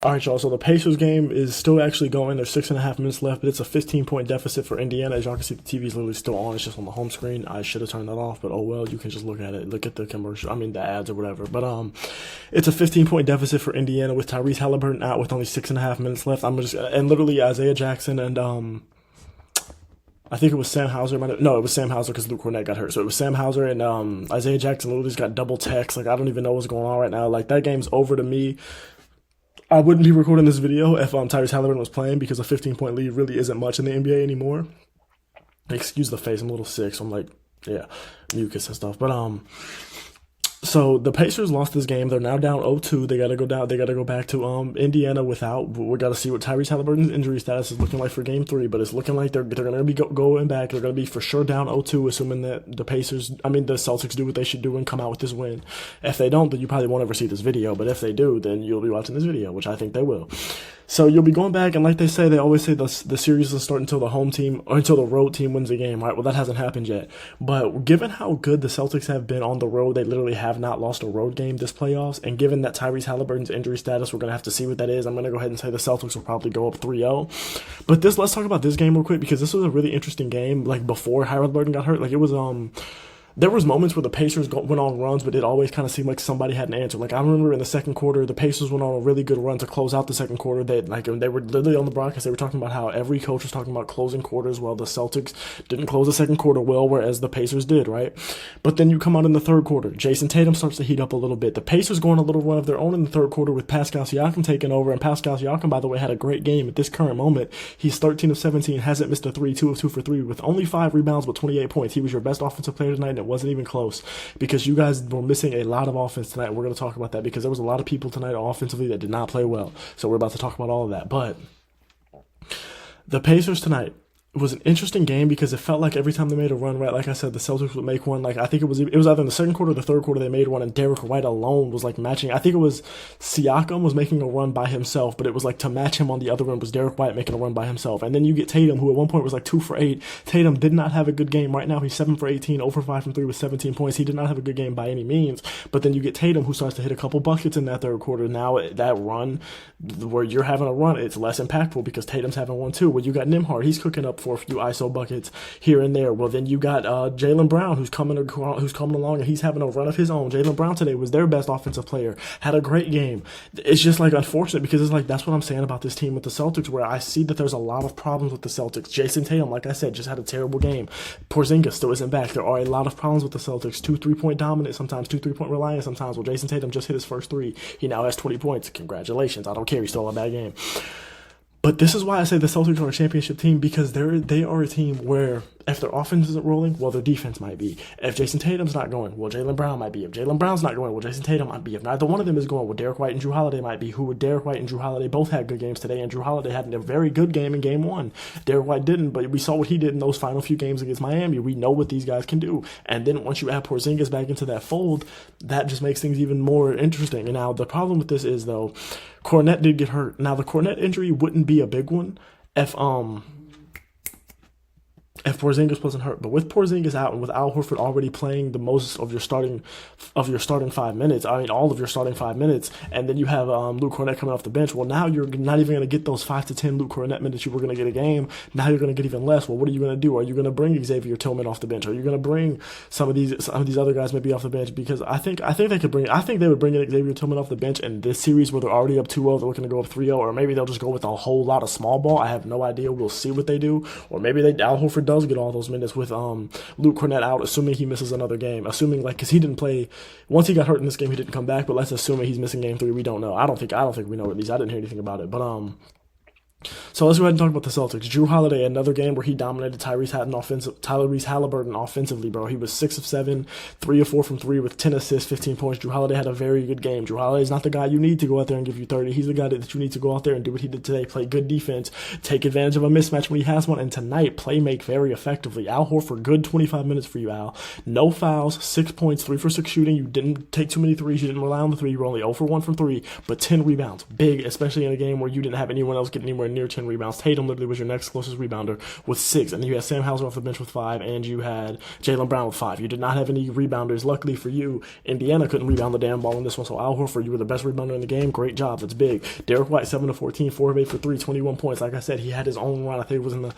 All right, y'all. So the Pacers game is still actually going. There's 6.5 minutes left, but it's a 15-point deficit for Indiana. As y'all can see, the TV is literally still on. It's just on the home screen. I should have turned that off, but oh well. You can just look at it. Look at the commercial. I mean, the ads or whatever. But it's a 15-point deficit for Indiana with Tyrese Halliburton out with only 6.5 minutes left. And literally Isaiah Jackson and I think it was Sam Hauser. No, it was Sam Hauser because Luke Cornett got hurt. So it was Sam Hauser and Isaiah Jackson literally just got double text. Like, I don't even know what's going on right now. Like, that game's over to me. I wouldn't be recording this video if Tyrese Halliburton was playing because a 15-point lead really isn't much in the NBA anymore. Excuse the face, I'm a little sick, so I'm like, yeah, mucus and stuff. But so the Pacers lost this game. They're now down 0-2. They gotta go down. They gotta go back to Indiana without. We gotta see what Tyrese Halliburton's injury status is looking like for Game 3. But it's looking like they're gonna be going back. They're gonna be for sure down 0-2, assuming that the Celtics do what they should do and come out with this win. If they don't, then you probably won't ever see this video. But if they do, then you'll be watching this video, which I think they will. So you'll be going back, and like they always say the series doesn't start until the home team or until the road team wins the game, right? Well, that hasn't happened yet. But given how good the Celtics have been on the road, they literally have not lost a road game this playoffs. And given that Tyrese Halliburton's injury status, we're going to have to see what that is. I'm going to go ahead and say the Celtics will probably go up 3-0. But let's talk about this game real quick because this was a really interesting game. Like, before Halliburton got hurt, like, it was there was moments where the Pacers went on runs, but it always kind of seemed like somebody had an answer. Like, I remember in the second quarter, the Pacers went on a really good run to close out the second quarter. They were literally on the broadcast. They were talking about how every coach was talking about closing quarters. Well, the Celtics didn't close the second quarter well, whereas the Pacers did, right? But then you come out in the third quarter. Jason Tatum starts to heat up a little bit. The Pacers go on a little run of their own in the third quarter with Pascal Siakam taking over. And Pascal Siakam, by the way, had a great game at this current moment. He's 13 of 17, hasn't missed a three, 2 of 2 for 3 with only 5 rebounds but 28 points. He was your best offensive player tonight, and it wasn't even close. Because you guys were missing a lot of offense tonight. We're going to talk about that because there was a lot of people tonight offensively that did not play well. So we're about to talk about all of that. But the Pacers tonight, it was an interesting game because it felt like every time they made a run, right, like I said, the Celtics would make one. Like, I think it was either in the second quarter or the third quarter they made one, and Derek White alone was like matching. I think it was Siakam was making a run by himself, but it was like to match him on the other run was Derek White making a run by himself. And then you get Tatum, who at one point was like 2 for 8. Tatum did not have a good game. Right now he's 7 for 18, 0 for 5 from 3 with 17 points. He did not have a good game by any means. But then you get Tatum, who starts to hit a couple buckets in that third quarter. Now that run, where you're having a run, it's less impactful because Tatum's having one too. Well, you got Nembhard, he's cooking up for a few ISO buckets here and there. Well, then you got Jaylen Brown, who's coming along, and he's having a run of his own. Jaylen Brown today was their best offensive player, had a great game. It's just like unfortunate because it's like that's what I'm saying about this team with the Celtics, where I see that there's a lot of problems with the Celtics. Jason Tatum, like I said, just had a terrible game. Porzingis still isn't back. There are a lot of problems with the Celtics. 2 3-point dominant sometimes, 2 3-point reliant sometimes. Well, Jason Tatum just hit his first 3. He now has 20 points. Congratulations. I don't care. He's still in a bad game. But this is why I say the Celtics are a championship team, because they are a team where if their offense isn't rolling, well, their defense might be. If Jason Tatum's not going, well, Jaylen Brown might be. If Jaylen Brown's not going, well, Jason Tatum might be. If neither one of them is going, well, Derek White and Drew Holiday might be. Derek White and Drew Holiday both had good games today, and Drew Holiday had a very good game in Game 1. Derek White didn't, but we saw what he did in those final few games against Miami. We know what these guys can do. And then once you add Porzingis back into that fold, that just makes things even more interesting. And now the problem with this is, though, Cornett did get hurt. Now, the Cornett injury wouldn't be a big one if Porzingis wasn't hurt. But with Porzingis out and with Al Horford already playing the most of your starting 5 minutes, I mean all of your starting 5 minutes, and then you have Luke Cornett coming off the bench, well, now you're not even going to get those 5 to 10 Luke Cornett minutes you were going to get a game. Now you're going to get even less. Well, what are you going to do? Are you going to bring Xavier Tillman off the bench? Are you going to bring some of these other guys maybe off the bench? Because I think they would bring in Xavier Tillman off the bench in this series where they're already up 2-0, they're looking to go up 3-0, or maybe they'll just go with a whole lot of small ball. I have no idea. We'll see what they do. Or maybe Al Horford does get all those minutes with Luke Cornett out, assuming he misses another game. Assuming, like, because he didn't play once he got hurt in this game, he didn't come back. But let's assume he's missing Game 3. We don't know. I don't think we know. At least I didn't hear anything about it. But so let's go ahead and talk about the Celtics. Drew Holiday, another game where he dominated Tyrese Halliburton offensively, bro. He was 6 of 7, 3 of 4 from 3 with 10 assists, 15 points. Drew Holiday had a very good game. Drew Holiday is not the guy you need to go out there and give you 30. He's the guy that you need to go out there and do what he did today. Play good defense, take advantage of a mismatch when he has one, and tonight, make very effectively. Al Horford, good 25 minutes for you, Al. No fouls, 6 points, 3 for 6 shooting. You didn't take too many threes. You didn't rely on the 3. You were only 0 for 1 from 3, but 10 rebounds. Big, especially in a game where you didn't have anyone else get anywhere near 10 rebounds. Tatum literally was your next closest rebounder with 6. And then you had Sam Hauser off the bench with 5, and you had Jaylen Brown with 5. You did not have any rebounders. Luckily for you, Indiana couldn't rebound the damn ball in this one. So Al Horford, you were the best rebounder in the game. Great job. That's big. Derek White, 7 of 14, 4 of 8 for 3, 21 points. Like I said, he had his own run. I think it was in the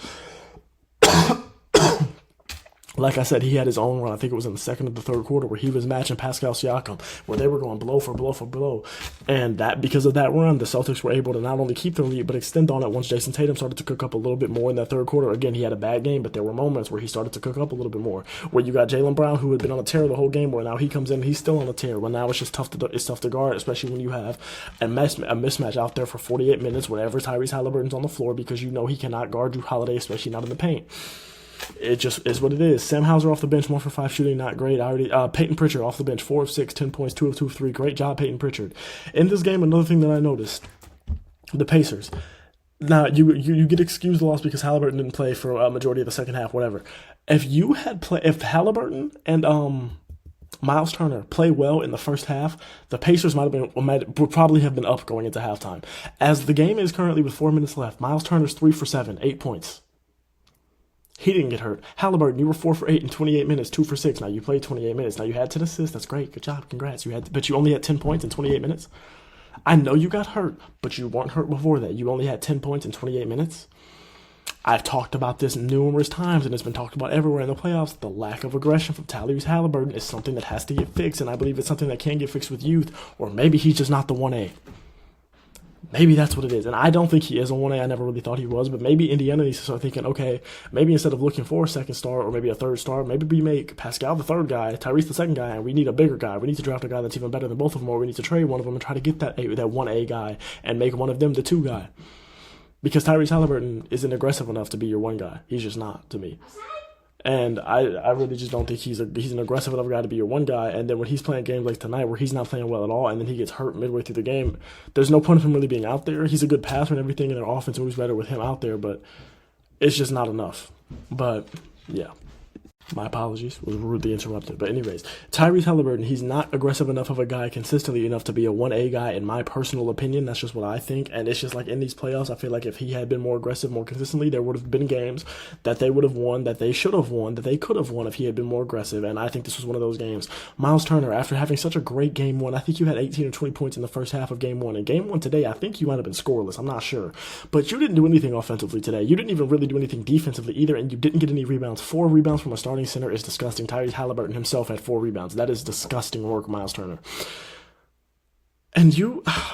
Like I said, he had his own run. I think it was in the second or the third quarter where he was matching Pascal Siakam, where they were going blow for blow for blow. And that because of that run, the Celtics were able to not only keep the lead, but extend on it once Jason Tatum started to cook up a little bit more in that third quarter. Again, he had a bad game, but there were moments where he started to cook up a little bit more. Where you got Jaylen Brown, who had been on a tear the whole game, where now he comes in and he's still on a tear. Well, now it's just tough to guard, especially when you have a mismatch out there for 48 minutes whenever Tyrese Halliburton's on the floor, because you know he cannot guard Drew Holiday, especially not in the paint. It just is what it is. Sam Hauser off the bench, 1 for 5 shooting, not great. Peyton Pritchard off the bench, 4 of 6, 10 points, 2 of 2 of 3. Great job, Peyton Pritchard. In this game, another thing that I noticed, the Pacers. Now, you get excused the loss because Halliburton didn't play for a majority of the second half, whatever. If Halliburton and Miles Turner play well in the first half, the Pacers would probably have been up going into halftime. As the game is currently with 4 minutes left, Miles Turner's 3 for 7, 8 points. He didn't get hurt. Halliburton, you were 4 for 8 in 28 minutes, 2 for 6. Now you played 28 minutes. Now you had 10 assists. That's great. Good job. Congrats. But you only had 10 points in 28 minutes. I know you got hurt, but you weren't hurt before that. You only had 10 points in 28 minutes. I've talked about this numerous times, and it's been talked about everywhere in the playoffs. The lack of aggression from Tyrese Halliburton is something that has to get fixed, and I believe it's something that can get fixed with youth, or maybe he's just not the 1A. Maybe that's what it is. And I don't think he is a 1A. I never really thought he was. But maybe Indiana needs to start thinking, okay, maybe instead of looking for a second star or maybe a third star, maybe we make Pascal the third guy, Tyrese the second guy, and we need a bigger guy. We need to draft a guy that's even better than both of them, or we need to trade one of them and try to get that 1A guy and make one of them the 2 guy. Because Tyrese Halliburton isn't aggressive enough to be your 1 guy. He's just not, to me. And I really just don't think he's an aggressive enough guy to be your 1 guy. And then when he's playing games like tonight where he's not playing well at all and then he gets hurt midway through the game, there's no point of him really being out there. He's a good passer and everything, and their offense moves better with him out there, but it's just not enough. But, yeah. My apologies, was rudely interrupted. But anyways, Tyrese Halliburton, he's not aggressive enough of a guy consistently enough to be a 1A guy in my personal opinion. That's just what I think. And it's just like in these playoffs, I feel like if he had been more aggressive more consistently, there would have been games that they would have won, that they should have won, that they could have won if he had been more aggressive. And I think this was one of those games. Miles Turner, after having such a great game 1, I think you had 18 or 20 points in the first half of game 1. In game 1 today, I think you might have been scoreless. I'm not sure. But you didn't do anything offensively today. You didn't even really do anything defensively either, and you didn't get any rebounds. 4 rebounds from a starting center is disgusting. Tyrese Halliburton himself had 4 rebounds. That is disgusting work, Miles Turner. And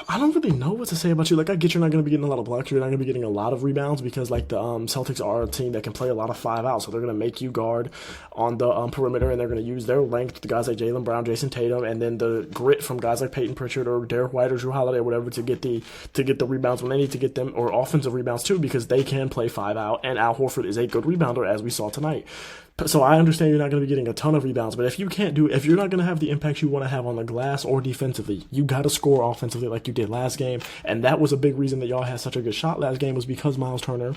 I don't really know what to say about you. Like, I get you're not going to be getting a lot of blocks. You're not going to be getting a lot of rebounds because, like, the Celtics are a team that can play a lot of 5 out. So they're going to make you guard on the perimeter, and they're going to use their length, the guys like Jaylen Brown, Jason Tatum, and then the grit from guys like Peyton Pritchard or Derek White or Drew Holiday or whatever to get the rebounds when they need to get them, or offensive rebounds too, because they can play 5 out. And Al Horford is a good rebounder, as we saw tonight. So I understand you're not going to be getting a ton of rebounds, but if you're not going to have the impact you want to have on the glass or defensively, you got to score offensively like you did last game. And that was a big reason that y'all had such a good shot last game, was because Miles Turner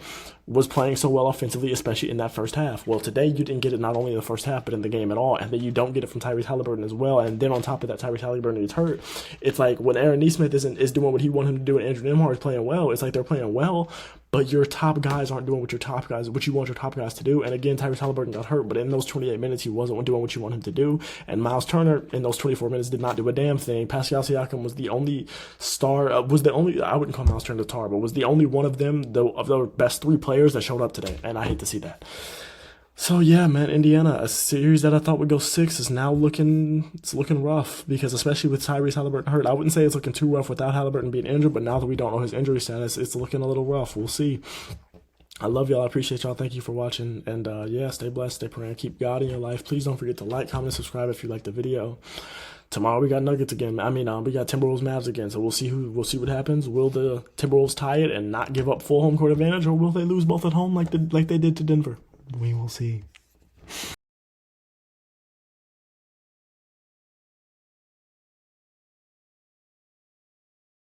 was playing so well offensively, especially in that first half. Well, today you didn't get it not only in the first half, but in the game at all. And then you don't get it from Tyrese Halliburton as well. And then on top of that, Tyrese Halliburton is hurt. It's like when Aaron Nesmith is doing what he wanted him to do and Andrew Nembhard is playing well, it's like they're playing well, but your top guys aren't doing what you want your top guys to do. And again, Tyrese Halliburton got hurt, but in those 28 minutes, he wasn't doing what you want him to do. And Miles Turner, in those 24 minutes, did not do a damn thing. Pascal Siakam was the only star, I wouldn't call Miles Turner the tar, but was the only one of them, of the best 3 players that showed up today. And I hate to see that. So yeah, man, Indiana, a series that I thought would go 6 is now looking rough, because especially with Tyrese Halliburton hurt, I wouldn't say it's looking too rough without Halliburton being injured, but now that we don't know his injury status, it's looking a little rough. We'll see. I love y'all. I appreciate y'all. Thank you for watching. And yeah, stay blessed, stay praying, keep God in your life. Please don't forget to like, comment, subscribe if you like the video. Tomorrow we got Nuggets again. We got Timberwolves Mavs again. So we'll see what happens. Will the Timberwolves tie it and not give up full home court advantage, or will they lose both at home like they did to Denver? We will see.